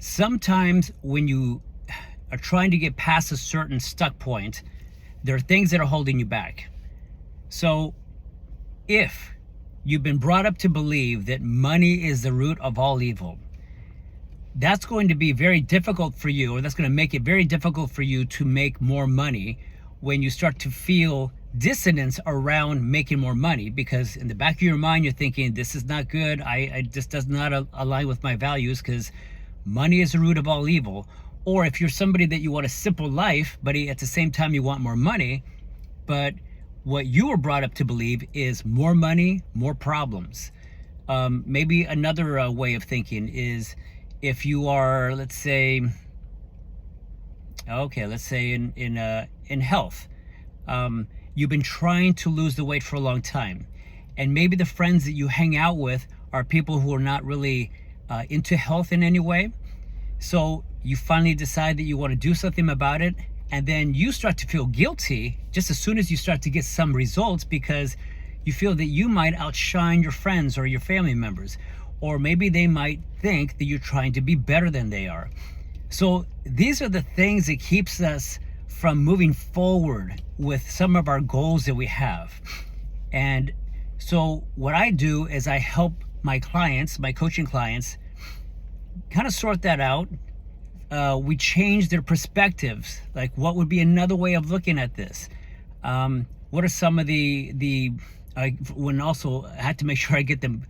Sometimes when you are trying to get past a certain stuck point, there are things that are holding you back. So if you've been brought up to believe that money is the root of all evil, that's going to be very difficult for you, or that's going to make it very difficult for you to make more money when you start to feel dissonance around making more money, because in the back of your mind you're thinking, this is not good, I just does not align with my values, because money is the root of all evil. Or if you're somebody that you want a simple life, but at the same time you want more money, but what you were brought up to believe is more money, more problems. Maybe another way of thinking is, if you are, let's say in health, you've been trying to lose the weight for a long time, and maybe the friends that you hang out with are people who are not really into health in any way. So you finally decide that you want to do something about it, and then you start to feel guilty just as soon as you start to get some results, because you feel that you might outshine your friends or your family members, or maybe they might think that you're trying to be better than they are. So these are the things that keeps us from moving forward with some of our goals that we have. And so what I do is I help my clients, my coaching clients, kind of sort that out. We change their perspectives. Like, what would be another way of looking at this? What are some of when also I had to make sure I get them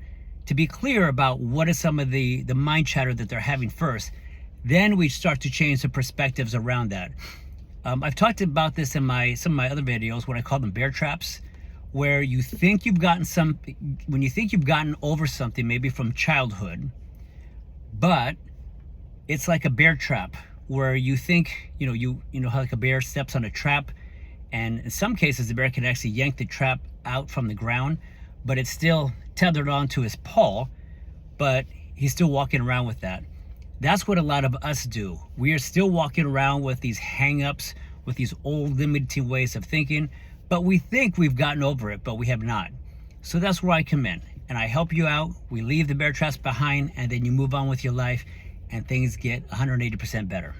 to be clear about what is some of the mind chatter that they're having first. Then we start to change the perspectives around that. I've talked about this in some of my other videos, what I call them bear traps, where you think you've gotten when you think you've gotten over something, maybe from childhood, but it's like a bear trap, where you think, you know how like a bear steps on a trap, and in some cases the bear can actually yank the trap out from the ground, but it's still tethered onto his paw, but he's still walking around with that. That's what a lot of us do. We are still walking around with these hang-ups, with these old limiting ways of thinking, but we think we've gotten over it, but we have not. So that's where I come in, and I help you out. We leave the bear traps behind, and then you move on with your life, and things get 180% better.